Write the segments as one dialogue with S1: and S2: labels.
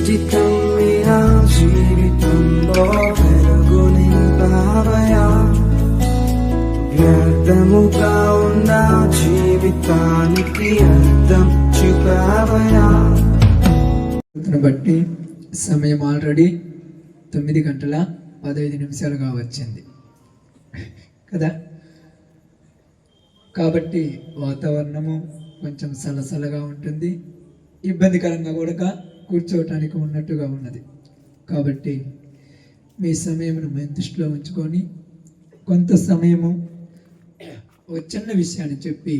S1: జీవితం మీరా జీవితంలో వెలుగు నింపావయా, వ్యర్థముగా ఉన్న జీవితానికి అర్థం చూపావయా.
S2: బట్టి సమయం ఆల్రెడీ 9:15 వచ్చింది కదా. కాబట్టి వాతావరణము కొంచెం సలసలగా ఉంటుంది, ఇబ్బందికరంగా కూడా కూర్చోవటానికి ఉన్నట్టుగా ఉన్నది. కాబట్టి మీ సమయమును మీ దృష్టిలో ఉంచుకొని కొంత సమయము ఒక చిన్న విషయాన్ని చెప్పి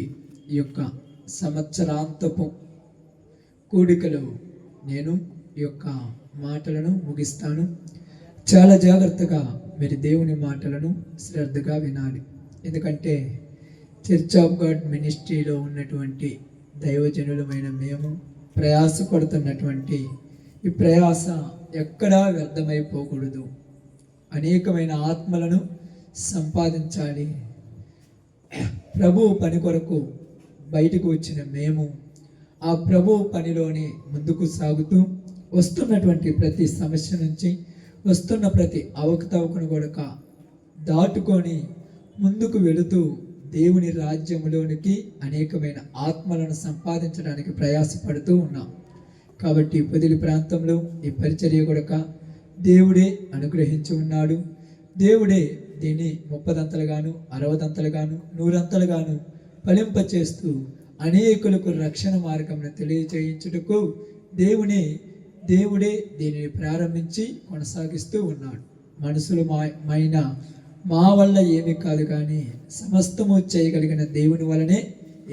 S2: ఈ యొక్క సంవత్సరాంతపు కూడికలో నేను ఈ యొక్క మాటలను ముగిస్తాను. చాలా జాగ్రత్తగా మీరు దేవుని మాటలను శ్రద్ధగా వినాలి. ఎందుకంటే చర్చ్ ఆఫ్ గాడ్ మినిస్ట్రీలో ఉన్నటువంటి దైవజనులమైన మేము ప్రయాసపడుతున్నటువంటి ఈ ప్రయాస ఎక్కడా వ్యర్థమైపోకూడదు. అనేకమైన ఆత్మలను సంపాదించాలి. ప్రభువు పని కొరకు బయటకు వచ్చిన మేము ఆ ప్రభువు పనిలోని ముందుకు సాగుతూ వస్తున్నటువంటి ప్రతి సమస్య నుంచి, వస్తున్న ప్రతి అవకతవకను కూడా దాటుకొని ముందుకు వెళుతూ దేవుని రాజ్యంలోనికి అనేకమైన ఆత్మలను సంపాదించడానికి ప్రయాసపడుతూ ఉన్నాం. కాబట్టి పొదిలి ప్రాంతంలో ఈ పరిచర్య కూడా దేవుడే అనుగ్రహించి ఉన్నాడు. దేవుడే దీన్ని 30 60 100 ఫలింపచేస్తూ అనేకులకు రక్షణ మార్గంను తెలియజేయించుటకు దేవుడే దీనిని ప్రారంభించి కొనసాగిస్తూ ఉన్నాడు. మనుషులు మా వల్ల ఏమీ కాదు, కానీ సమస్తము చేయగలిగిన దేవుని వలనే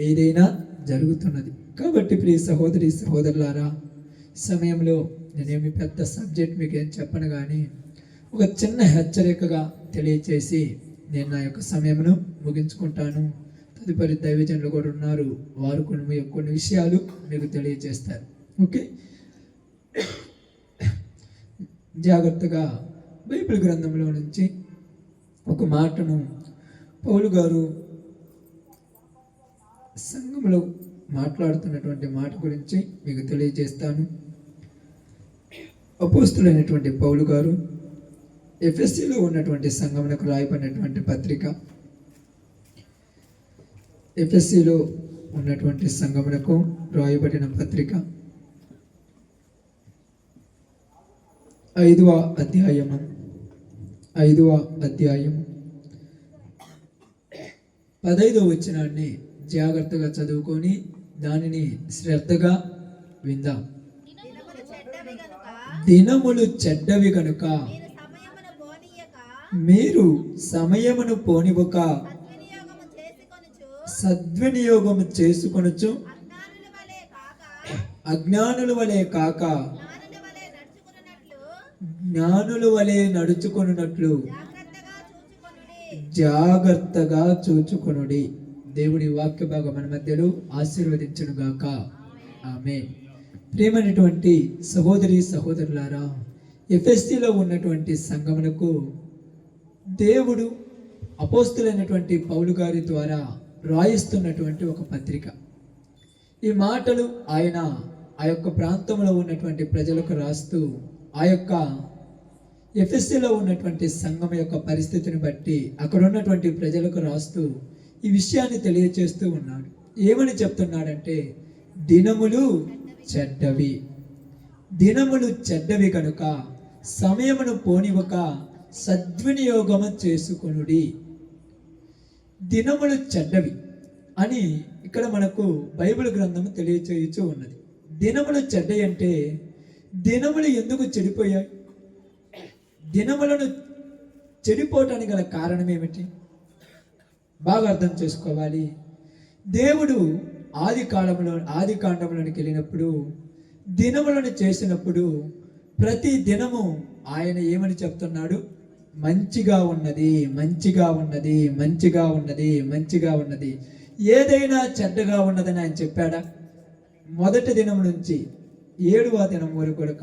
S2: ఏదైనా జరుగుతున్నది. కాబట్టి ప్రియ సహోదరి సహోదరులారా, సమయంలో నేనేమి పెద్ద సబ్జెక్ట్ మీకు ఏం చెప్పను, కానీ ఒక చిన్న హెచ్చరికగా తెలియచేసి నేను నా యొక్క సమయమును ముగించుకుంటాను. తదుపరి దైవజనులు కూడా ఉన్నారు, వారు కొన్ని విషయాలు మీకు తెలియజేస్తారు. ఓకే, జాగ్రత్తగా బైబిల్ గ్రంథంలో నుంచి ఒక మాటను పౌలు గారు సంఘంలో మాట్లాడుతున్నటువంటి మాట గురించి మీకు తెలియజేస్తాను. అపోస్తులైనటువంటి పౌలు గారు ఎఫెసీలో ఉన్నటువంటి సంఘమునకు రాయబడినటువంటి పత్రిక, ఎఫెసీలో ఉన్నటువంటి సంఘమునకు రాయబడిన పత్రిక 5వ అధ్యాయము 15వ వచనాన్ని జాగ్రత్తగా చదువుకొని దానిని శ్రద్ధగా విందాం. దినములు చెడ్డవి గనుక మీరు సమయమును పోనివ్వక సద్వినియోగము చేసుకొనుచు అజ్ఞానుల వలె కాక జ్ఞానుల వలె నడుచుకొనున్నట్లు జాగ్రత్తగా చూచుకొనుడి. దేవుడి వాక్య భాగం మన మధ్యలో ఆశీర్వదించును గాక. ఆమేన్. ప్రియమైనటువంటి సహోదరి సహోదరులారా, ఎఫెసీలో ఉన్నటువంటి సంఘమునకు దేవుడు అపోస్తులైనటువంటి పౌలు గారి ద్వారా రాయిస్తున్నటువంటి ఒక పత్రిక. ఈ మాటలు ఆయన ఆ యొక్క ప్రాంతంలో ఉన్నటువంటి ప్రజలకు రాస్తూ ఆ యొక్క ఎఫెసీలో ఉన్నటువంటి సంఘం యొక్క పరిస్థితిని బట్టి అక్కడ ఉన్నటువంటి ప్రజలకు రాస్తూ ఈ విషయాన్ని తెలియచేస్తూ ఉన్నాడు. ఏమని చెప్తున్నాడంటే, దినములు చెడ్డవి కనుక సమయమును పోనివ్వక సద్వినియోగము చేసుకొనుడి. దినములు చెడ్డవి అని ఇక్కడ మనకు బైబిల్ గ్రంథము తెలియచేయచ్చు ఉన్నది. దినములు చెడ్డవి అంటే దినములు ఎందుకు చెడిపోయాయి? దినములను చెడిపోవటానికి గల కారణం ఏమిటి? బాగా అర్థం చేసుకోవాలి. దేవుడు ఆది కాండంలోనికి వెళ్ళినప్పుడు దినములను చేసినప్పుడు ప్రతి దినము ఆయన ఏమని చెప్తున్నాడు? మంచిగా ఉన్నది. ఏదైనా చెడ్డగా ఉన్నదని ఆయన చెప్పాడా? మొదటి దినం నుంచి 7వ దినం వరకు కూడా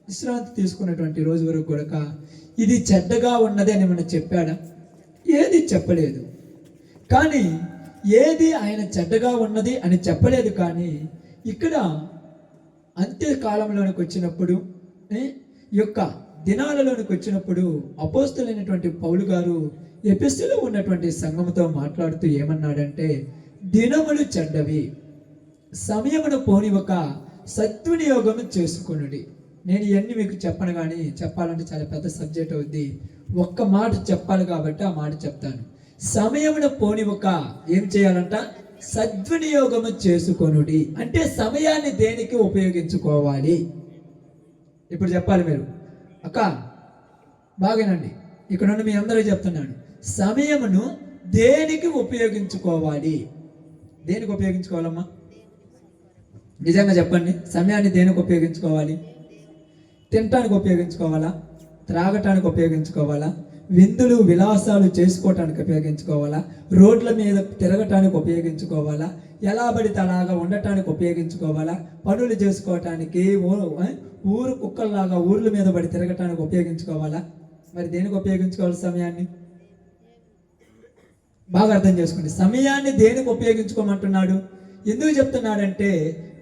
S2: విశ్రాంతి తీసుకున్నటువంటి రోజు వరకు కూడా ఇది చెడ్డగా ఉన్నది అని మనం చెప్పాడా? ఏది చెప్పలేదు. కానీ ఏది ఆయన చెడ్డగా ఉన్నది అని చెప్పలేదు. కానీ ఇక్కడ అంత్యకాలంలోనికి వచ్చినప్పుడు ఈ యొక్క దినాలలోనికి వచ్చినప్పుడు అపోస్తులైనటువంటి పౌలు గారు ఎఫెసులో ఉన్నటువంటి సంఘముతో మాట్లాడుతూ ఏమన్నాడంటే, దినములు చెడ్డవి, సమయమును పోనివ్వక సద్వినియోగం చేసుకొనుడి. నేను ఇవన్నీ మీకు చెప్పను, కానీ చెప్పాలంటే చాలా పెద్ద సబ్జెక్ట్ అవుద్ది. ఒక్క మాట చెప్పాలి కాబట్టి ఆ మాట చెప్తాను. సమయమును పోనివ్వక ఏం చేయాలంట? సద్వినియోగము చేసుకొనుడి. అంటే సమయాన్ని దేనికి ఉపయోగించుకోవాలి? ఇప్పుడు చెప్పాలి మీరు. అక్క బాగానండి, ఇక్కడ నుండి మీ అందరూ చెప్తున్నాను, సమయమును దేనికి ఉపయోగించుకోవాలి? దేనికి ఉపయోగించుకోవాలమ్మా? నిజంగా చెప్పండి, సమయాన్ని దేనికి ఉపయోగించుకోవాలి? తినటానికి ఉపయోగించుకోవాలా? త్రాగటానికి ఉపయోగించుకోవాలా? విందులు విలాసాలు చేసుకోవటానికి ఉపయోగించుకోవాలా? రోడ్ల మీద తిరగటానికి ఉపయోగించుకోవాలా? ఎలా పడితే అలాగా ఉండటానికి ఉపయోగించుకోవాలా? పనులు చేసుకోవటానికి, ఊరు కుక్కల్లాగా ఊర్ల మీద పడి తిరగటానికి ఉపయోగించుకోవాలా? మరి దేనికి ఉపయోగించుకోవాలి సమయాన్ని? బాగా అర్థం చేసుకోండి. సమయాన్ని దేనికి ఉపయోగించుకోమంటున్నాడు? ఎందుకు చెప్తున్నాడంటే,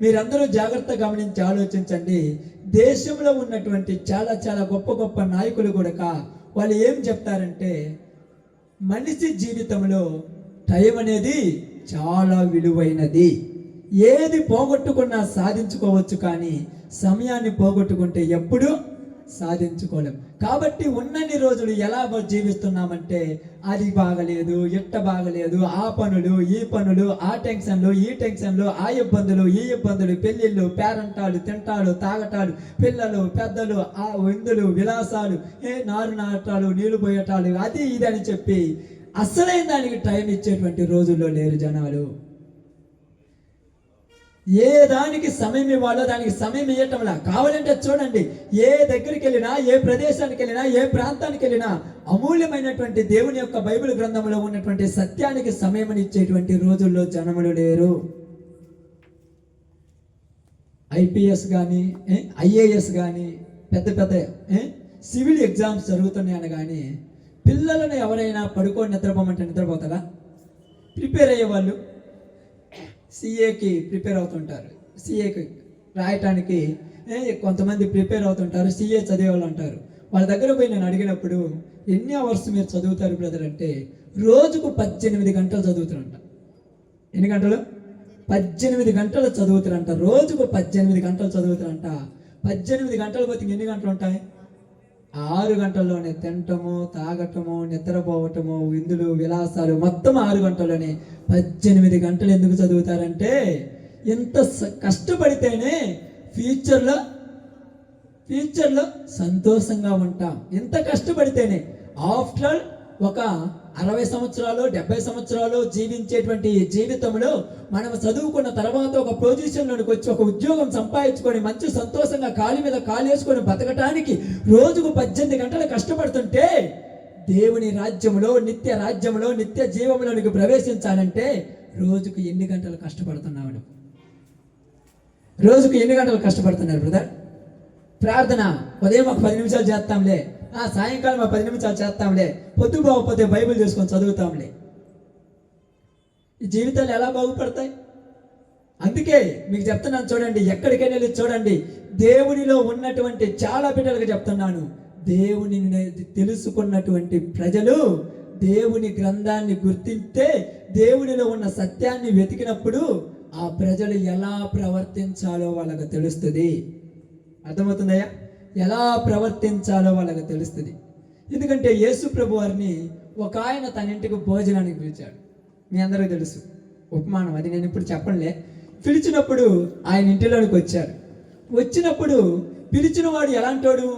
S2: మీరందరూ జాగ్రత్తగా గమనించి ఆలోచించండి. దేశంలో ఉన్నటువంటి చాలా చాలా గొప్ప గొప్ప నాయకులు కూడా వాళ్ళు ఏం చెప్తారంటే, మనిషి జీవితంలో టైం అనేది చాలా విలువైనది. ఏది పోగొట్టుకున్నా సాధించుకోవచ్చు, కానీ సమయాన్ని పోగొట్టుకుంటే ఎప్పుడు సాధించుకోలేం. కాబట్టి ఉన్నన్ని రోజులు ఎలా జీవిస్తున్నామంటే, అది బాగలేదు, ఇట్ట బాగలేదు, ఆ పనులు ఈ పనులు, ఆ టెన్షన్లు ఈ టెన్షన్లు, ఆ ఇబ్బందులు ఈ ఇబ్బందులు, పెళ్ళిళ్ళు, పేరంటాలు, తింటాలు, తాగటాలు, పిల్లలు పెద్దలు, ఆ విందులు విలాసాలు, నారు నాటాలు, నీళ్లు పోయటాలు, అది ఇది అని చెప్పి అసలైన దానికి టైం ఇచ్చేటువంటి రోజుల్లో లేరు జనాలు. ఏ దానికి సమయం ఇవ్వాలో దానికి సమయం ఇవ్వటంలా. కావాలంటే చూడండి, ఏ దగ్గరికి వెళ్ళినా, ఏ ప్రదేశానికి వెళ్ళినా, ఏ ప్రాంతానికి వెళ్ళినా అమూల్యమైనటువంటి దేవుని యొక్క బైబిల్ గ్రంథంలో ఉన్నటువంటి సత్యానికి సమయం ఇచ్చేటువంటి రోజుల్లో జనములు లేరు. ఐపీఎస్ కానీ, ఐఏఎస్ కానీ, పెద్ద పెద్ద సివిల్ ఎగ్జామ్స్ జరుగుతున్నాయని కానీ పిల్లలను ఎవరైనా పడుకొని నిద్రపోమంటే నిద్రపోతారా? ప్రిపేర్ అయ్యేవాళ్ళు సిఏకి ప్రిపేర్ అవుతుంటారు, సిఏకి రాయటానికి కొంతమంది ప్రిపేర్ అవుతుంటారు, సిఏ చదివేవాళ్ళు అంటారు. వాళ్ళ దగ్గర పోయి నేను అడిగినప్పుడు, ఎన్ని అవర్స్ మీరు చదువుతారు బ్రదర్ అంటే, రోజుకు 18 గంటలు చదువుతారంట. ఎన్ని గంటలు? 18 గంటలు చదువుతారంట. రోజుకు 18 గంటలు చదువుతారంట. 18 గంటలు పోతే ఎన్ని గంటలు ఉంటాయి? 6 గంటల్లోనే తినటము, తాగటము, నిద్రపోవటము, విందులు విలాసాలు, మొత్తం 6 గంటల్లోనే. 18 గంటలు ఎందుకు చదువుతారంటే, ఎంత కష్టపడితేనే ఫ్యూచర్లో సంతోషంగా ఉంటాం. ఎంత కష్టపడితేనే. ఆఫ్టర్ ఆల్ ఒక 60 సంవత్సరాలు 70 సంవత్సరాలు జీవించేటువంటి జీవితంలో మనం చదువుకున్న తర్వాత ఒక పొజిషన్లోనికి వచ్చి ఒక ఉద్యోగం సంపాదించుకొని మంచి సంతోషంగా కాలి మీద కాలు వేసుకొని బతకటానికి రోజుకు 18 గంటలు కష్టపడుతుంటే, దేవుని రాజ్యంలో, నిత్య రాజ్యంలో, నిత్య జీవంలోనికి ప్రవేశించాలంటే రోజుకు ఎన్ని గంటలు కష్టపడుతున్నాడు? రోజుకు ఎన్ని గంటలు కష్టపడుతున్నారు బ్రదర్? ప్రార్థన ఉదయం ఒక 10 నిమిషాలు చేస్తాంలే, సాయంకాలం 10 నిమిషాలు చేస్తాంలే, పొద్దు బాగోకపోతే బైబిల్ చేసుకొని చదువుతాంలే. ఈ జీవితాలు ఎలా బాగుపడతాయి? అందుకే మీకు చెప్తున్నాను చూడండి, ఎక్కడికైనా వెళ్ళి చూడండి, దేవునిలో ఉన్నటువంటి చాలా బిడ్డలకు చెప్తున్నాను, దేవునిని తెలుసుకున్నటువంటి ప్రజలు దేవుని గ్రంథాన్ని గుర్తింటే, దేవునిలో ఉన్న సత్యాన్ని వెతికినప్పుడు ఆ ప్రజలు ఎలా ప్రవర్తించాలో వాళ్ళకు తెలుస్తుంది. అర్థమవుతుందయ్యా? ఎలా ప్రవర్తించాలో వాళ్ళకి తెలుస్తుంది. ఎందుకంటే యేసు ప్రభు వారిని ఒక ఆయన తన ఇంటికి భోజనానికి పిలిచాడు. మీ అందరికీ తెలుసు ఉపమానం, అది నేను ఇప్పుడు చెప్పనులే. పిలిచినప్పుడు ఆయన ఇంటిలోనికి వచ్చారు. వచ్చినప్పుడు పిలిచిన వాడు ఎలాంటోడు?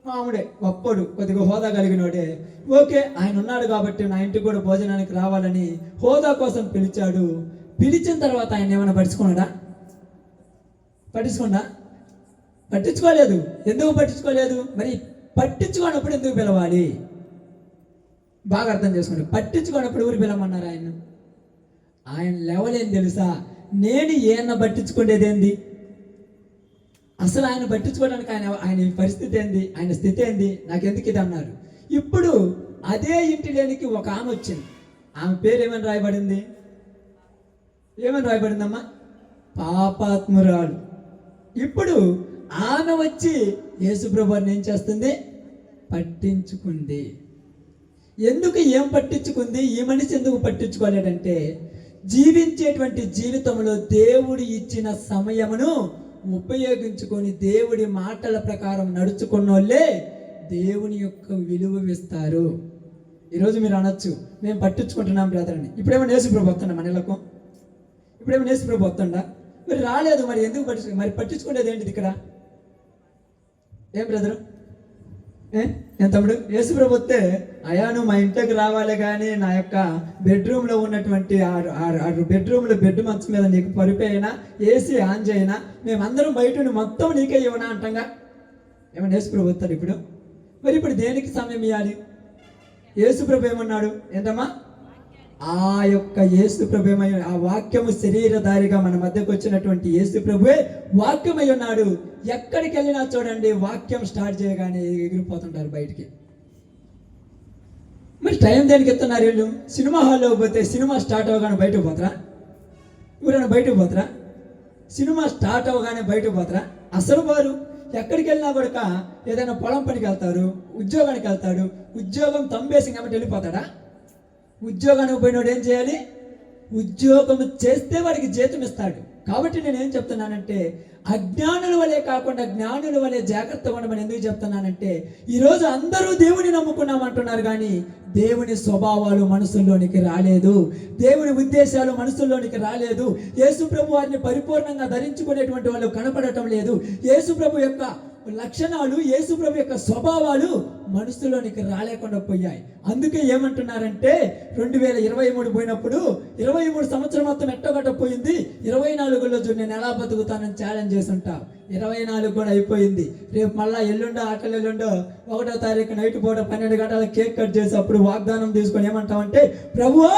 S2: మాముడే, గొప్పడు, కొద్దిగా హోదా కలిగినోడే. ఓకే, ఆయన ఉన్నాడు కాబట్టి నా ఇంటికి కూడా భోజనానికి రావాలని హోదా కోసం పిలిచాడు. పిలిచిన తర్వాత ఆయన ఏమైనా పట్టించుకోలేదు. ఎందుకు పట్టించుకోలేదు? మరి పట్టించుకోనప్పుడు ఎందుకు పిలవాలి? బాగా అర్థం చేసుకోండి. పట్టించుకోనప్పుడు ఎవరు పిలవమన్నారు ఆయన లెవెల్ ఏం తెలుసా? నేను ఏమన్నా పట్టించుకునేది ఏంది? అసలు ఆయన పట్టించుకోవడానికి ఆయన పరిస్థితి ఏంది, ఆయన స్థితి ఏంది, నాకెందుకు ఇది అన్నారు. ఇప్పుడు అదే ఇంటిలోనికి ఒక ఆమె వచ్చింది. ఆమె పేరు ఏమని రాయబడిందమ్మా? పాపాత్మురాలు. ఇప్పుడు ఆమె వచ్చి యేసుప్రభు వారిని ఏం చేస్తుంది? పట్టించుకుంది. ఎందుకు ఏం పట్టించుకుంది? ఈ మనిషి ఎందుకు పట్టించుకోలేదంటే జీవించేటువంటి జీవితంలో దేవుడు ఇచ్చిన సమయమును ఉపయోగించుకొని దేవుడి మాటల ప్రకారం నడుచుకున్న వాళ్ళే దేవుని యొక్క విలువ ఇస్తారు. ఈరోజు మీరు అనొచ్చు, మేము పట్టించుకుంటున్నాం బ్రదర్ అని. ఇప్పుడేమో యేసుప్రభు వస్తుండ మన ఇళ్ళకు? ఇప్పుడేమో యేసుప్రభు వస్తుండా? మరి రాలేదు, మరి ఎందుకు మరి పట్టించుకునేది ఏంటిది ఇక్కడ? ఏం బ్రదరు, ఏం తమ్ముడు? యేసుప్రభు వస్తే అయ్యా నువ్వు మా ఇంట్లోకి రావాలి, కానీ నా యొక్క బెడ్రూమ్లో ఉన్నటువంటి ఆరు బెడ్రూమ్లో బెడ్ మంచం మీద నీకు పరిపోయినా ఏసీ ఆన్ చేయనా మేమందరం బయట మొత్తం నీకే ఇవ్వనా అంటంగా. ఏమన్నా యేసుప్రభు వస్తాడు ఇప్పుడు? మరి ఇప్పుడు దేనికి సమయం ఇవ్వాలి? యేసుప్రభు ఏమన్నాడు? ఏంటమ్మా? ఆ యొక్క యేసుప్రభు ఆ వాక్యము శరీరధారిగా మన మధ్యకు వచ్చినటువంటి యేసుప్రభువే వాక్యమై ఉన్నాడు. ఎక్కడికి వెళ్ళినా చూడండి, వాక్యం స్టార్ట్ చేయగానే ఎగిరిపోతుంటారు బయటికి. మరి టైం దేనికి ఎత్తున్నారు వీళ్ళు? సినిమా హాల్లో పోతే సినిమా స్టార్ట్ అవ్వగానే బయటకు పోతారా? ఎవరైనా బయటకు పోతారా? సినిమా స్టార్ట్ అవ్వగానే బయటకు పోతారా? అసలు వారు ఎక్కడికి వెళ్ళినా కూడా ఏదైనా పొలం పనికి వెళ్తారు, ఉద్యోగానికి వెళ్తాడు, ఉద్యోగం తంబేసి కాబట్టి వెళ్ళిపోతాడా? ఉద్యోగానికి పోయినోడు ఏం చేయాలి? ఉద్యోగం చేస్తే వాడికి జీతం ఇస్తాడు. కాబట్టి నేనేం చెప్తున్నానంటే అజ్ఞానుల వలె కాకుండా జ్ఞానుల వలె జాగ్రత్తగా ఉండమని ఎందుకు చెప్తున్నానంటే ఈరోజు అందరూ దేవుని నమ్ముకున్నామంటున్నారు, కానీ దేవుని స్వభావాలు మనసుల్లోనికి రాలేదు, దేవుని ఉద్దేశాలు మనసుల్లోనికి రాలేదు. యేసు ప్రభు వారిని పరిపూర్ణంగా ధరించుకునేటువంటి వాళ్ళు కనపడటం లేదు. యేసు ప్రభు యొక్క లక్షణాలు, యేసు ప్రభు యొక్క స్వభావాలు మనసులోనికి రాలేకుండా పోయాయి. అందుకే ఏమంటున్నారంటే 2023 పోయినప్పుడు 23 సంవత్సరం మొత్తం ఎట్టగట్టపోయింది, 24లో నేను ఎలా బతుకుతానని ఛాలెంజ్ చేసి ఉంటా. 24 కూడా అయిపోయింది. రేపు మళ్ళా ఎల్లుండో అటల్ ఎల్లుండో 1వ తారీఖు నైట్ పూట 12 గంటల కేక్ కట్ చేసి అప్పుడు వాగ్దానం తీసుకొని ఏమంటామంటే ప్రభువా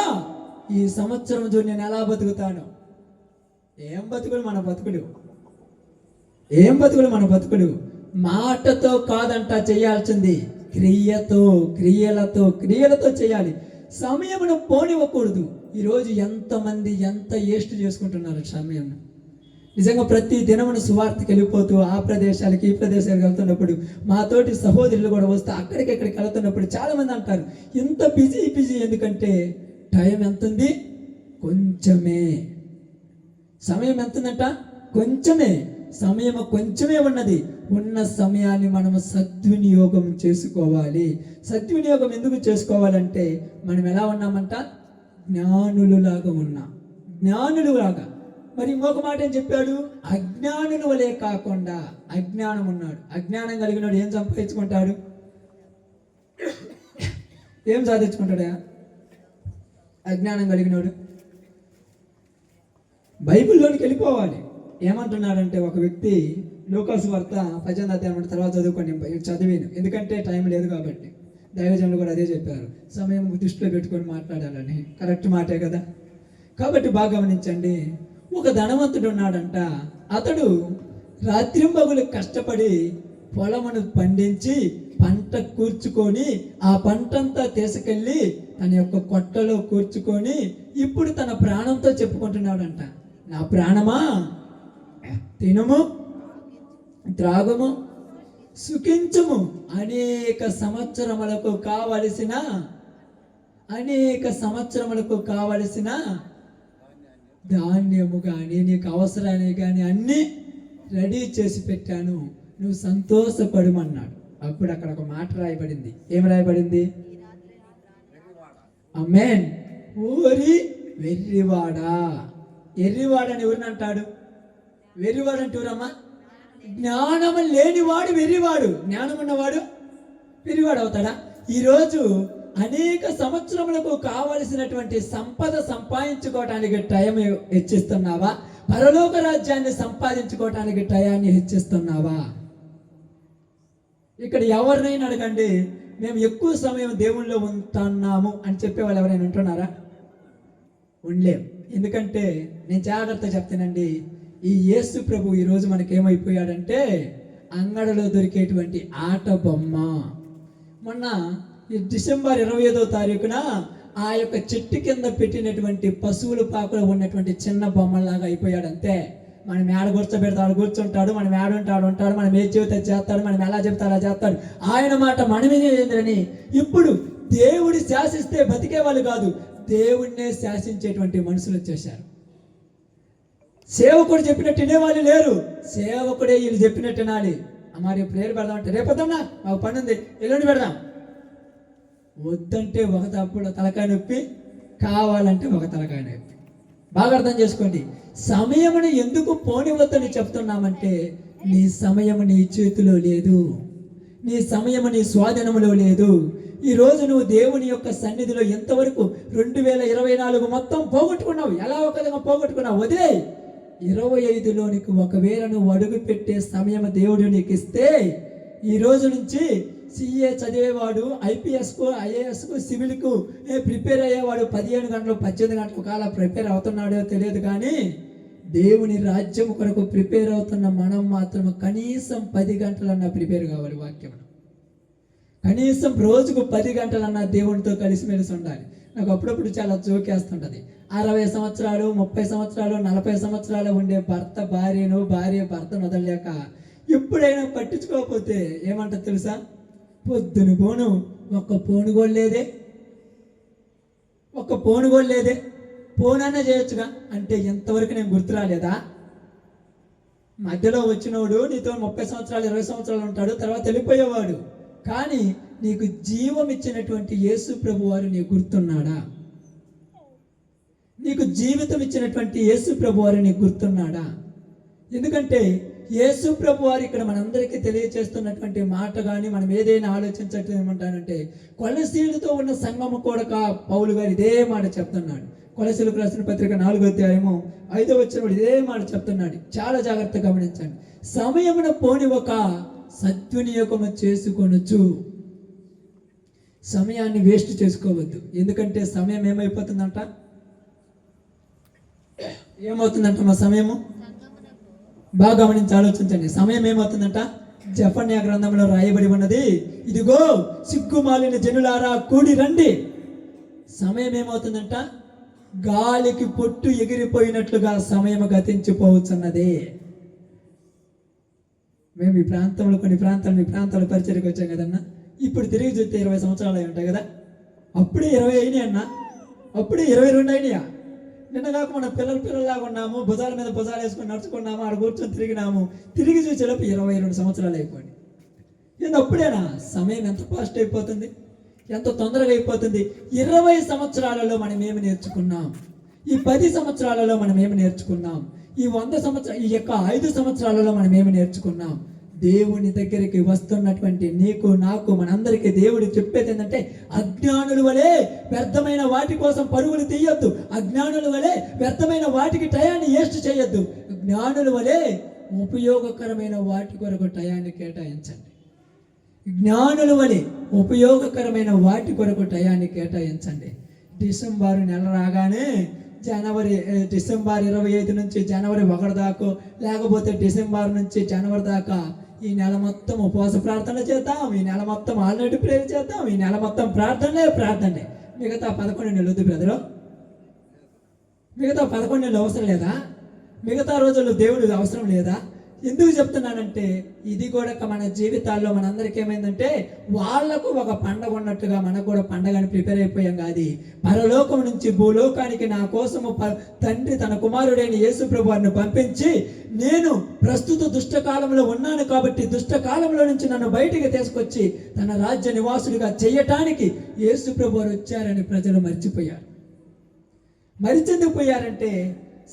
S2: ఈ సంవత్సరం నేను ఎలా బతుకుతాను? ఏం బతుకులు మన బతుకులు, ఏం బతుకులు మన బతుకులు. మాటతో కాదంట చేయాల్సింది, క్రియలతో చేయాలి. సమయమును పోనివ్వకూడదు. ఈరోజు ఎంతమంది ఎంత వేస్ట్ చేసుకుంటున్నారు సమయం. నిజంగా ప్రతి దినమును సువార్తకి వెళ్ళిపోతూ ఆ ప్రదేశాలకి ఈ ప్రదేశాలకు వెళ్తున్నప్పుడు మాతోటి సహోదరులు కూడా వస్తే అక్కడికి వెళ్తున్నప్పుడు చాలామంది అంటారు ఇంత బిజీ ఎందుకంటే టైం ఎంత ఉంది? కొంచెమే. సమయం ఎంత ఉందంట? కొంచెమే. సమయం కొంచెమే ఉన్నది. ఉన్న సమయాన్ని మనము సద్వినియోగం చేసుకోవాలి. సద్వినియోగం ఎందుకు చేసుకోవాలంటే మనం ఎలా ఉన్నామంట? జ్ఞానులులాగా ఉన్నాం. జ్ఞానులులాగా. మరి ఇంకొక మాట ఏం చెప్పాడు? అజ్ఞానుల వలె కాకుండా. అజ్ఞానం ఉన్నాడు. అజ్ఞానం కలిగినాడు ఏం సంపాదించుకుంటాడు? ఏం సాధించుకుంటాడా? అజ్ఞానం కలిగినాడు బైబిల్లోనికి వెళ్ళిపోవాలి. ఏమంటున్నాడంటే ఒక వ్యక్తి లూకాసు వార్త 18వ అధ్యాయం తర్వాత చదువుకొని చదివాను, ఎందుకంటే టైం లేదు కాబట్టి. దైవజనులు కూడా అదే చెప్పారు, సమయం దృష్టిలో పెట్టుకొని మాట్లాడాలని. కరెక్ట్ మాటే కదా. కాబట్టి బాగా గమనించండి. ఒక ధనవంతుడు ఉన్నాడంట. అతడు రాత్రింబగులు కష్టపడి పొలమును పండించి పంట కూర్చుకొని ఆ పంటంతా తీసుకెళ్ళి తన యొక్క కొట్టలో కూర్చుకొని ఇప్పుడు తన ప్రాణంతో చెప్పుకుంటున్నాడంట, నా ప్రాణమా తినుము త్రాగుము సుఖించుము, అనేక సంవత్సరములకు కావలసిన ధాన్యము కానీ నీకు అవసరాన్ని కానీ అన్నీ రెడీ చేసి పెట్టాను, నువ్వు సంతోషపడమన్నాడు. అప్పుడు అక్కడ ఒక మాట రాయబడింది. ఏం రాయబడింది? ఆమేన్. ఓరి వెర్రివాడా. ఎర్రివాడని ఎవరిని అంటాడు? వెర్రివాడు అంటే ఎవరమ్మా? జ్ఞానము లేనివాడు వెర్రివాడు. జ్ఞానం ఉన్నవాడు వెర్రివాడు అవుతాడా? ఈరోజు అనేక సంవత్సరములకు కావలసినటువంటి సంపద సంపాదించుకోవటానికి టైం హెచ్చిస్తున్నావా? పరలోక రాజ్యాన్ని సంపాదించుకోవటానికి టయాన్ని హెచ్చిస్తున్నావా? ఇక్కడ ఎవరినైనా అడగండి, మేము ఎక్కువ సమయం దేవుళ్ళో ఉంటున్నాము అని చెప్పేవాళ్ళు ఎవరైనా ఉంటున్నారా? ఉండలేం. ఎందుకంటే నేను జాగ్రత్త చెప్తానండి, ఈ యేసు ప్రభు ఈరోజు మనకేమైపోయాడంటే అంగడిలో దొరికేటువంటి ఆట బొమ్మ. మొన్న ఈ డిసెంబర్ 25వ తారీఖున ఆ యొక్క చెట్టు కింద పెట్టినటువంటి పశువుల పాకలో ఉన్నటువంటి చిన్న బొమ్మలాగా అయిపోయాడు. అంతే. మనం ఏడ కూర్చోబెడితే ఆడు కూర్చుంటాడు, మనం ఏడుంటే ఆడు ఉంటాడు, మనం ఏ చెబితే చేస్తాడు, మనం ఎలా చెబితే అలా చేస్తాడు, ఆయన మాట మనమే ఏంటని. ఇప్పుడు దేవుడు శాసిస్తే బతికే వాళ్ళు కాదు, దేవుడినే శాసించేటువంటి మనుషులు వచ్చేసారు. సేవకుడు చెప్పినట్టు వినేవాళ్ళు లేరు, సేవకుడే వీళ్ళు చెప్పినట్టు వినాలి. అమ్మ రేపు ప్రేరు పెడదామంటే రేపొద్దమ్మా మాకు పని ఉంది, ఎల్లుండి పెడదాం. వద్దంటే ఒక తప్పుడు తలకాయ నొప్పి, కావాలంటే ఒక తలకాయ నొప్పి. బాగా అర్థం చేసుకోండి. సమయముని ఎందుకు పోనివద్దని చెప్తున్నామంటే, నీ సమయం నీ చేతిలో లేదు, నీ సమయం నీ స్వాధీనంలో లేదు. ఈరోజు నువ్వు దేవుని యొక్క సన్నిధిలో ఎంతవరకు 2024 మొత్తం పోగొట్టుకున్నావు. ఎలా ఒక విధంగా పోగొట్టుకున్నావు? వదిలే. 25లో నీకు ఒకవేళ నువ్వు అడుగు పెట్టే సమయం దేవుడు నీకు ఇస్తే, ఈ రోజు నుంచి సిఏ చదివేవాడు ఐపీఎస్కు, ఐఏఎస్కు, సివిల్కు ప్రిపేర్ అయ్యేవాడు 15 గంటలు 18 గంటల కాలం ప్రిపేర్ అవుతున్నాడో తెలియదు, కానీ దేవుని రాజ్యం కొరకు ప్రిపేర్ అవుతున్న మనం మాత్రం కనీసం 10 గంటలన్నా ప్రిపేర్ కావాలి. వాక్యం కనీసం రోజుకు 10 గంటలన్నా దేవునితో కలిసిమెలిసి ఉండాలి. నాకు అప్పుడప్పుడు చాలా జోకేస్తుంటుంది. 60 సంవత్సరాలు 30 సంవత్సరాలు 40 సంవత్సరాలు ఉండే భార్య భర్తను వదలలేక ఎప్పుడైనా పట్టించుకోకపోతే ఏమంటారు తెలుసా? పొద్దున పోను ఒక్క పోను లేదే, పోనన్నా చేయొచ్చుగా అంటే ఎంతవరకు నేను గుర్తు రాలేదా? మధ్యలో వచ్చినోడు నీతో 30 సంవత్సరాలు 20 సంవత్సరాలు ఉంటాడు, తర్వాత వెళ్ళిపోయేవాడు. కానీ నీకు జీవం ఇచ్చినటువంటి యేసు ప్రభు వారు నీకు గుర్తున్నాడా? నీకు జీవితం ఇచ్చినటువంటి యేసు ప్రభు వారు నీకు గుర్తున్నాడా? ఎందుకంటే యేసు ప్రభు వారు ఇక్కడ మనందరికీ తెలియచేస్తున్నటువంటి మాట కానీ మనం ఏదైనా ఆలోచించట్టు ఏమంటానంటే, కొలసీలతో ఉన్న సంఘము కూడా పౌలు గారు ఇదే మాట చెప్తున్నాడు. కొలసీలకు రాసిన పత్రిక 4వ అధ్యాయము 5వ వచనంలో ఇదే మాట చెప్తున్నాడు. చాలా జాగ్రత్తగా గమనించండి. సమయమున పోని ఒక సద్వినియోగము చేసుకొనొచ్చు. సమయాన్ని వేస్ట్ చేసుకోవద్దు. ఎందుకంటే సమయం ఏమైపోతుందంట మా సమయము బాగా గమనించి ఆలోచించండి. సమయం ఏమవుతుందంట? జెఫన్యా గ్రంథంలో రాయబడి ఉన్నది, ఇదిగో సిగ్గుమాలిన జనులారా కూడి రండి. సమయం ఏమవుతుందంట? గాలికి పొట్టు ఎగిరిపోయినట్లుగా సమయం గతించిపోవచ్చున్నదే. మేము ఈ ప్రాంతంలో మీ ప్రాంతాల పరిచయకు వచ్చాం కదన్నా. ఇప్పుడు తిరిగి చూస్తే 20 సంవత్సరాలు అయి ఉంటాయి కదా. అప్పుడే 20 అయినాయి అన్న, అప్పుడే 22 అయినాయా? నిన్న కాక మన పిల్లలాగా ఉన్నాము, భుజాల మీద భుజాలు వేసుకొని నడుచుకున్నాము, ఆడ కూర్చొని తిరిగినాము. తిరిగి చూసేలోపు 22 సంవత్సరాలు అయిపోయింది. నేను అప్పుడేనా? సమయం ఎంత ఫాస్ట్ అయిపోతుంది, ఎంత తొందరగా అయిపోతుంది. 20 సంవత్సరాలలో మనం ఏమి నేర్చుకున్నాం? ఈ 10 సంవత్సరాలలో మనం ఏమి నేర్చుకున్నాం? ఈ 100 సంవత్సరాలు, ఈ యొక్క 5 సంవత్సరాలలో మనం ఏమి నేర్చుకున్నాం? దేవుని దగ్గరికి వస్తున్నటువంటి నీకు నాకు మనందరికీ దేవుడు చెప్పేది ఏంటంటే, అజ్ఞానుల వలె వ్యర్థమైన వాటి కోసం పరుగులు తీయొద్దు. అజ్ఞానుల వలె వ్యర్థమైన వాటికి టయాన్ని వేస్ట్ చేయొద్దు. జ్ఞానుల వలె ఉపయోగకరమైన వాటి కొరకు టయాన్ని కేటాయించండి. జ్ఞానుల వలె ఉపయోగకరమైన వాటి కొరకు టయాన్ని కేటాయించండి. డిసెంబర్ నెల రాగానే డిసెంబర్ 25 నుంచి జనవరి 1 దాకా, లేకపోతే డిసెంబర్ నుంచి జనవరి దాకా ఈ నెల మొత్తం ఉపవాస ప్రార్థన చేద్దాం, ఈ నెల మొత్తం ఆల్రెడీ ప్రేయర్ చేద్దాం, ఈ నెల మొత్తం ప్రార్థనే. మిగతా 11 నెలలు వద్దు బ్రదరు, మిగతా 11 నెలలు అవసరం లేదా? మిగతా రోజుల్లో దేవుడు అవసరం లేదా? ఎందుకు చెప్తున్నానంటే, ఇది కూడా మన జీవితాల్లో మనందరికీ ఏమైందంటే, వాళ్లకు ఒక పండగ ఉన్నట్టుగా మనకు కూడా పండగని ప్రిపేర్ అయిపోయాం. కాదు, పరలోకం నుంచి భూలోకానికి నా కోసము తండ్రి తన కుమారుడైన యేసు ప్రభు వారిని పంపించి, నేను ప్రస్తుత దుష్టకాలంలో ఉన్నాను కాబట్టి దుష్టకాలంలో నుంచి నన్ను బయటికి తీసుకొచ్చి తన రాజ్య నివాసుడిగా చేయటానికి యేసు ప్రభు వారు వచ్చారని ప్రజలు మర్చిపోయారు. మరిచెందుకు పోయారంటే,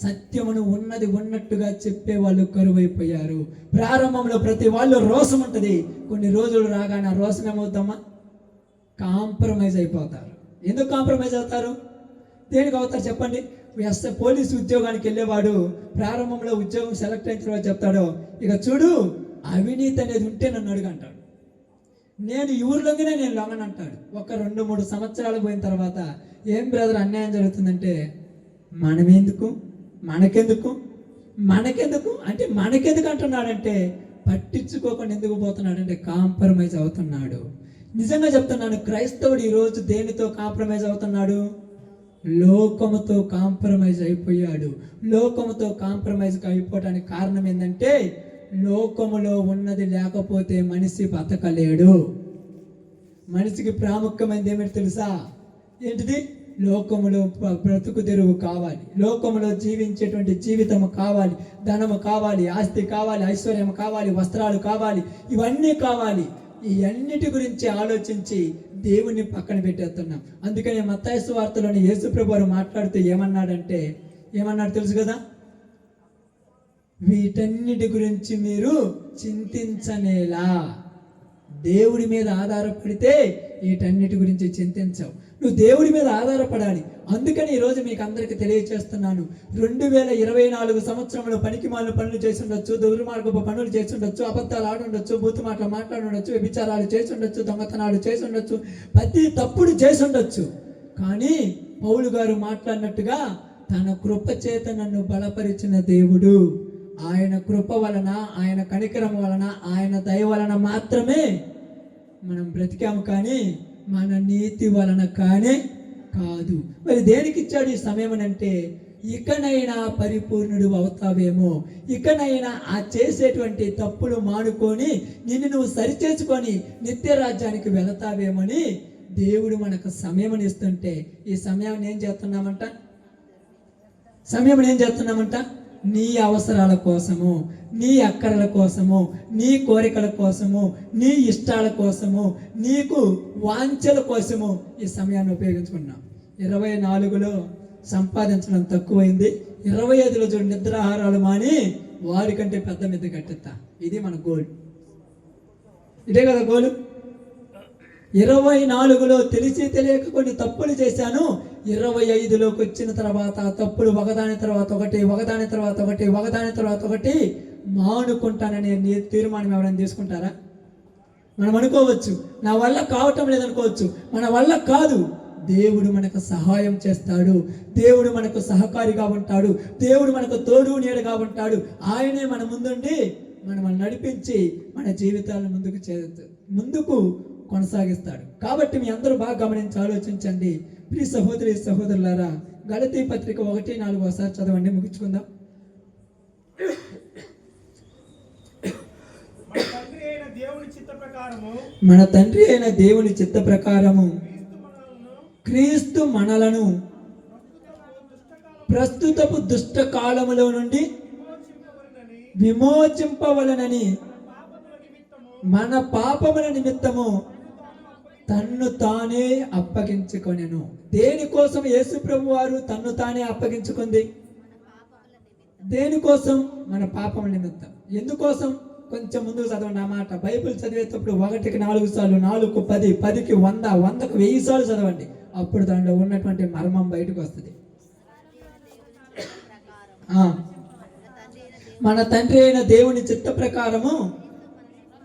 S2: సత్యమును ఉన్నది ఉన్నట్టుగా చెప్పే వాళ్ళు కరువైపోయారు. ప్రారంభంలో ప్రతి వాళ్ళు రోషం ఉంటుంది, కొన్ని రోజులు రాగానే ఆ రోషం ఏమవుతామా? కాంప్రమైజ్ అయిపోతారు. ఎందుకు కాంప్రమైజ్ అవుతారు? దేనికి అవుతారు చెప్పండి? పోలీసు ఉద్యోగానికి వెళ్ళేవాడు ప్రారంభంలో ఉద్యోగం సెలెక్ట్ అయిన తర్వాత చెప్తాడు, ఇక చూడు అవినీతి అనేది ఉంటే నన్ను అడుగు అంటాడు. నేను ఈ ఊర్లోనే నేను లొంగనంటాడు. ఒక 2-3 సంవత్సరాలు పోయిన తర్వాత, ఏం బ్రదర్ అన్యాయం జరుగుతుందంటే, మనకెందుకు అంటే మనకెందుకు అంటున్నాడంటే, పట్టించుకోకుండా ఎందుకు పోతున్నాడంటే కాంప్రమైజ్ అవుతున్నాడు. నిజంగా చెప్తున్నాను, క్రైస్తవుడు ఈరోజు దేనితో కాంప్రమైజ్ అవుతున్నాడు? లోకముతో కాంప్రమైజ్ అయిపోయాడు. లోకముతో కాంప్రమైజ్ అయిపోవడానికి కారణం ఏంటంటే లోకములో ఉన్నది లేకపోతే మనిషి బతకలేడు. మనిషికి ప్రాముఖ్యమైనది ఏమిటి తెలుసా? ఏంటిది? లోకములో బ్రతుకు తెరువు కావాలి, లోకములో జీవించేటువంటి జీవితం కావాలి, ధనము కావాలి, ఆస్తి కావాలి, ఐశ్వర్యం కావాలి, వస్త్రాలు కావాలి, ఇవన్నీ కావాలి. ఈ అన్నిటి గురించి ఆలోచించి దేవుణ్ణి పక్కన పెట్టేస్తున్నాం. అందుకని మత్తయి సువార్తలోని యేసు ప్రభువు వారు మాట్లాడుతూ ఏమన్నాడు తెలుసు కదా? వీటన్నిటి గురించి మీరు చింతించనేలా. దేవుడి మీద ఆధారపడితే వీటన్నిటి గురించి చింతించవు. నువ్వు దేవుడి మీద ఆధారపడాలి. అందుకని ఈరోజు మీకు అందరికీ తెలియజేస్తున్నాను, 2024 సంవత్సరంలో పనికిమాలిన పనులు చేసి ఉండొచ్చు, దుర్మార్గపు పనులు చేసి ఉండొచ్చు, అబద్ధాలు ఆడుండొచ్చు, బూతు మాటలు మాట్లాడి ఉండొచ్చు, వ్యభిచారాలు చేసి ఉండొచ్చు, దొంగతనాలు చేసి ఉండొచ్చు, ప్రతి తప్పుడు చేసి ఉండొచ్చు. కానీ పౌలు గారు మాట్లాడినట్టుగా తన కృప చేత నన్ను బలపరిచిన దేవుడు, ఆయన కృప వలన, ఆయన కనికరం వలన, ఆయన దయ వలన మాత్రమే మనం బ్రతికాము, కానీ మన నీతి వలన కానే కాదు. మరి దేనికి ఇచ్చాడు ఈ సమయం అంటే, ఇకనైనా పరిపూర్ణుడు అవుతావేమో, ఇకనైనా ఆ చేసేటువంటి తప్పులు మానుకొని నిన్ను నువ్వు సరిచేసుకొని నిత్య రాజ్యానికి వెళతావేమని దేవుడు మనకు సమయం ఇస్తుంటే, ఈ సమయం ఏం చేస్తున్నామంట? నీ అవసరాల కోసము, నీ అక్కరల కోసము, నీ కోరికల కోసము, నీ ఇష్టాల కోసము, నీకు వాంఛల కోసము ఈ సమయాన్ని ఉపయోగించుకున్నాం. 24లో సంపాదించడం తక్కువైంది, 25లో చూడు నిద్రాహారాలు మాని వారికంటే పెద్ద మీద కట్టెత్తా. ఇది మన గోల్. ఇదే కదా గోలు. 24లో తెలిసి తెలియక కొన్ని తప్పులు చేశాను, 25లోకి వచ్చిన తర్వాత తప్పులు ఒకదాని తర్వాత ఒకటి మానుకుంటాననే తీర్మానం ఎవరైనా తీసుకుంటారా? మనం అనుకోవచ్చు నా వల్ల కావటం లేదనుకోవచ్చు, మన వల్ల కాదు. దేవుడు మనకు సహాయం చేస్తాడు, దేవుడు మనకు సహకారిగా ఉంటాడు, దేవుడు మనకు తోడు నీడగా ఉంటాడు. ఆయనే మన ముందుండి మనల్ని నడిపించి మన జీవితాలను ముందుకు కొనసాగిస్తాడు. కాబట్టి మీ అందరూ బాగా గమనించి ఆలోచించండి. ప్రియ సహోదరి సహోదరులారా, గలతీ పత్రిక 1:4 ఒకసారి చదవండి, ముగించుకుందాం. మన తండ్రి అయిన దేవుని చిత్త ప్రకారము క్రీస్తు మనలను ప్రస్తుతపు దుష్ట కాలములో నుండి విమోచింపవలనని మన పాపముల నిమిత్తము తన్ను తానే అప్పగించుకొనెను. దేనికోసం యేసు ప్రభు వారు తన్ను తానే అప్పగించుకుంది? దేనికోసం? మన పాపముల నిమిత్తం. ఎందుకోసం? కొంచెం ముందుకు చదవండి ఆ మాట. బైబిల్ చదివేటప్పుడు 1కి 4 సార్లు, 4కు 10, 10కి 100, 100కు 1000 సార్లు చదవండి. అప్పుడు దాంట్లో ఉన్నటువంటి మర్మం బయటకు వస్తుంది. మన తండ్రి అయిన దేవుని చిత్త ప్రకారము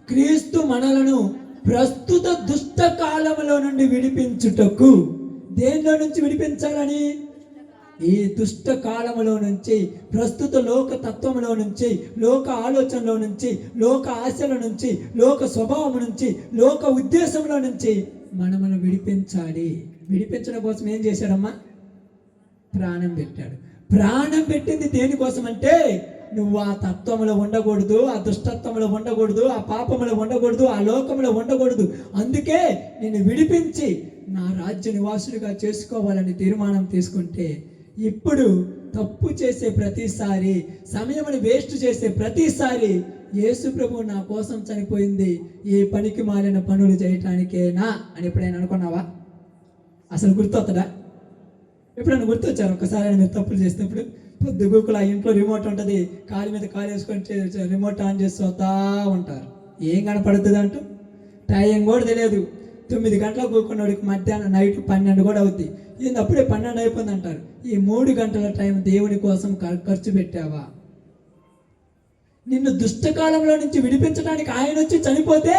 S2: క్రీస్తు మనలను ప్రస్తుత దుష్ట కాలములో నుండి విడిపించుటకు. దేనిలో నుంచి విడిపించాలని? ఈ దుష్ట కాలములో నుంచి, ప్రస్తుత లోక తత్వంలో నుంచి, లోక ఆలోచనలో నుంచి, లోక ఆశల నుంచి, లోక స్వభావం నుంచి, లోక ఉద్దేశంలో నుంచి మనమును విడిపించాలి. విడిపించడం కోసం ఏం చేశాడమ్మా? ప్రాణం పెట్టాడు. ప్రాణం పెట్టింది దేనికోసం అంటే, నువ్వు ఆ తత్వంలో ఉండకూడదు, ఆ దుష్టత్వంలో ఉండకూడదు, ఆ పాపంలో ఉండకూడదు, ఆ లోకంలో ఉండకూడదు. అందుకే నిన్ను విడిపించి నా రాజ్య నివాసుడిగా చేసుకోవాలని తీర్మానం తీసుకుంటే, ఇప్పుడు తప్పు చేసే ప్రతిసారి, సమయమును వేస్ట్ చేసే ప్రతిసారి యేసు ప్రభు నా కోసం చనిపోయింది ఈ పనికి మాలిన పనులు చేయటానికేనా అని ఎప్పుడైనా అనుకున్నావా? అసలు గుర్తొస్తుందా? ఎప్పుడైనా గుర్తొచ్చారు? ఒకసారి మీరు తప్పులు చేసినప్పుడు పొద్దుగూకులు ఆ ఇంట్లో రిమోట్ ఉంటుంది, కాలు మీద కాలు వేసుకొని రిమోట్ ఆన్ చేసి వస్తూ ఉంటారు. ఏం కనపడుతుంది అంటూ టైం కూడా తెలియదు. 9 గంటలకు కూకున్నోడికి మధ్యాహ్నం నైట్ 12 కూడా అవుద్ది. ఇది అప్పుడే 12 అయిపోయింది అంటారు. ఈ 3 గంటల టైం దేవుని కోసం ఖర్చు పెట్టావా? నిన్ను దుష్టకాలంలో నుంచి విడిపించడానికి ఆయన వచ్చి చనిపోతే,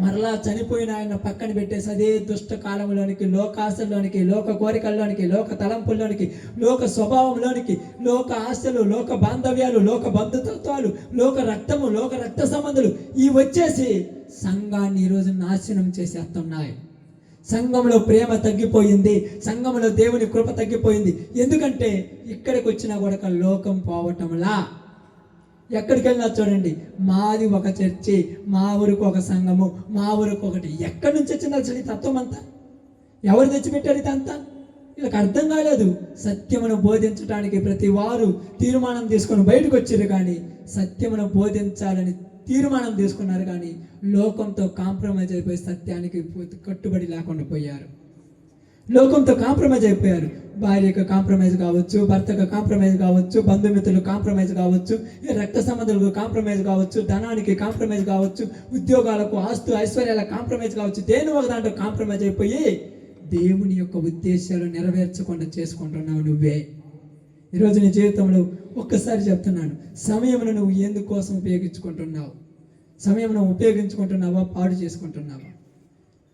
S2: మరలా చనిపోయిన ఆయన పక్కన పెట్టేసి అదే దుష్ట కాలంలోనికి, లోకాశల్లోనికి, లోక కోరికల్లోనికి, లోక తలంపుల్లోనికి, లోక స్వభావంలోనికి, లోక ఆశలు, లోక బాంధవ్యాలు, లోక బంధుతత్వాలు, లోక రక్తము, లోక రక్త సంబంధాలు ఇవి వచ్చేసి సంఘాన్ని ఈరోజు నాశనం చేసేస్తున్నాయి. సంఘంలో ప్రేమ తగ్గిపోయింది, సంఘంలో దేవుని కృప తగ్గిపోయింది. ఎందుకంటే ఇక్కడికి వచ్చినా కూడా లోకం పోవటంలా. ఎక్కడికి వెళ్ళినా చూడండి, మాది ఒక చర్చి, మా ఊరికి ఒక సంఘము, మా ఊరికి ఒకటి. ఎక్కడి నుంచి వచ్చింది అసలు ఈ తత్వం అంతా? ఎవరు తెచ్చిపెట్టారు ఇదంతా? వీళ్ళకి అర్థం కాలేదు. సత్యమును బోధించడానికి ప్రతి వారు తీర్మానం తీసుకొని బయటకు వచ్చారు, కానీ సత్యమును బోధించాలని తీర్మానం తీసుకున్నారు, కానీ లోకంతో కాంప్రమైజ్ అయిపోయి సత్యానికి కట్టుబడి లేకుండా పోయారు. లోకంతో కాంప్రమైజ్ అయిపోయారు. భార్యకు కాంప్రమైజ్ కావచ్చు, భర్తకు కాంప్రమైజ్ కావచ్చు, బంధుమిత్రులు కాంప్రమైజ్ కావచ్చు, రక్త సంబంధాలకు కాంప్రమైజ్ కావచ్చు, ధనానికి కాంప్రమైజ్ కావచ్చు, ఉద్యోగాలకు, ఆస్తు ఐశ్వర్యాలకు కాంప్రమైజ్ కావచ్చు. దేని ఒక దాంట్లో కాంప్రమైజ్ అయిపోయి దేవుని యొక్క ఉద్దేశాలు నెరవేర్చకుండా చేసుకుంటున్నావు నువ్వే. ఈరోజు నీ జీవితంలో ఒక్కసారి చెప్తున్నాను, సమయమును నువ్వు ఎందుకోసం ఉపయోగించుకుంటున్నావు? సమయమును ఉపయోగించుకుంటున్నావా, పాడు చేసుకుంటున్నావా?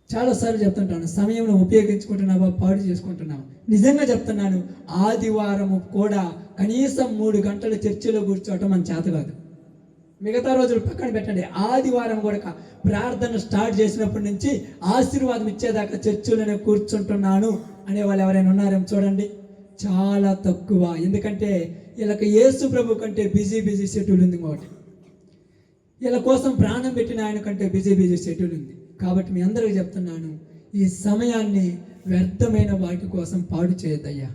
S2: చాలాసార్లు చెప్తుంటాను, సమయంలో ఉపయోగించుకుంటున్నావా, పాడు చేసుకుంటున్నావా? నిజంగా చెప్తున్నాను, ఆదివారము కూడా కనీసం 3 గంటలు చర్చిలో కూర్చోవటం మన చేత కాదు. మిగతా రోజులు పక్కన పెట్టండి, ఆదివారం కూడా ప్రార్థన స్టార్ట్ చేసినప్పటి నుంచి ఆశీర్వాదం ఇచ్చేదాకా చర్చిలోనే కూర్చుంటున్నాను అనేవాళ్ళు ఎవరైనా ఉన్నారేమో చూడండి. చాలా తక్కువ. ఎందుకంటే వీళ్ళకి యేసు ప్రభు కంటే బిజీ షెడ్యూల్ ఉంది. ఒకటి, వీళ్ళ కోసం ప్రాణం పెట్టిన ఆయన కంటే బిజీ షెడ్యూల్ ఉంది. కాబట్టి మీ అందరికీ చెప్తున్నాను, ఈ సమయాన్ని వ్యర్థమైన వాటి కోసం పాడు చేయొద్దయ్యా.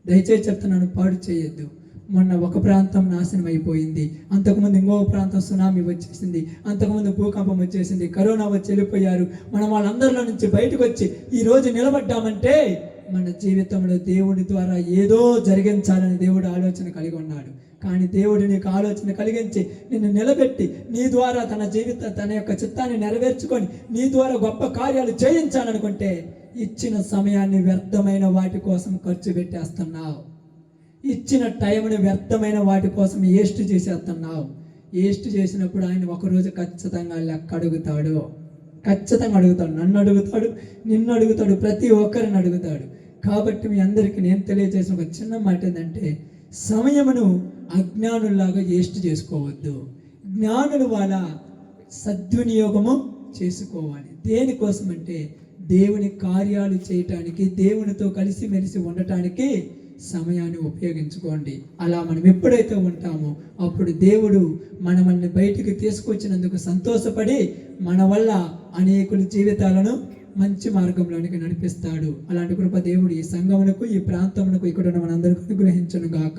S2: దయచేసి చెప్తున్నాను, పాడు చేయొద్దు. మొన్న ఒక ప్రాంతం నాశనం అయిపోయింది, అంతకుముందు ఇంకో ప్రాంతం సునామీ వచ్చేసింది, అంతకుముందు భూకంపం వచ్చేసింది, కరోనా వచ్చి వెళ్ళిపోయారు. మనం వాళ్ళందరిలో నుంచి బయటకు వచ్చి ఈరోజు నిలబడ్డామంటే మన జీవితంలో దేవుడి ద్వారా ఏదో జరిగించాలని దేవుడు ఆలోచన కలిగి ఉన్నాడు. కానీ దేవుడు నీకు ఆలోచన కలిగించి నిన్ను నిలబెట్టి నీ ద్వారా తన యొక్క చిత్తాన్ని నెరవేర్చుకొని నీ ద్వారా గొప్ప కార్యాలు చేయించాలనుకుంటే ఇచ్చిన సమయాన్ని వ్యర్థమైన వాటి కోసం ఖర్చు పెట్టేస్తున్నావు. ఇచ్చిన టైంని వ్యర్థమైన వాటి కోసం వేస్ట్ చేసేస్తున్నావు. వేస్ట్ చేసినప్పుడు ఆయన ఒకరోజు ఖచ్చితంగా లెక్క అడుగుతాడు. ఖచ్చితంగా అడుగుతాడు. నన్ను అడుగుతాడు, నిన్ను అడుగుతాడు, ప్రతి ఒక్కరిని అడుగుతాడు. కాబట్టి మీ అందరికీ నేను తెలియజేసిన ఒక చిన్న మాట ఏంటంటే, సమయమును అజ్ఞానుల్లాగా వేస్ట్ చేసుకోవద్దు. జ్ఞానులు వాళ్ళ సద్వినియోగము చేసుకోవాలి. దేనికోసం అంటే దేవుని కార్యాలు చేయటానికి, దేవునితో కలిసిమెలిసి ఉండటానికి సమయాన్ని ఉపయోగించుకోండి. అలా మనం ఎప్పుడైతే ఉంటామో అప్పుడు దేవుడు మనల్ని బయటికి తీసుకొచ్చినందుకు సంతోషపడి మన వల్ల అనేకుల జీవితాలను మంచి మార్గంలోనికి నడిపిస్తాడు. అలాంటి కృప దేవుడు ఈ సంఘమునకు, ఈ ప్రాంతమునకు, ఇక్కడ ఉన్న మనందరికీ అనుగ్రహించును గాక.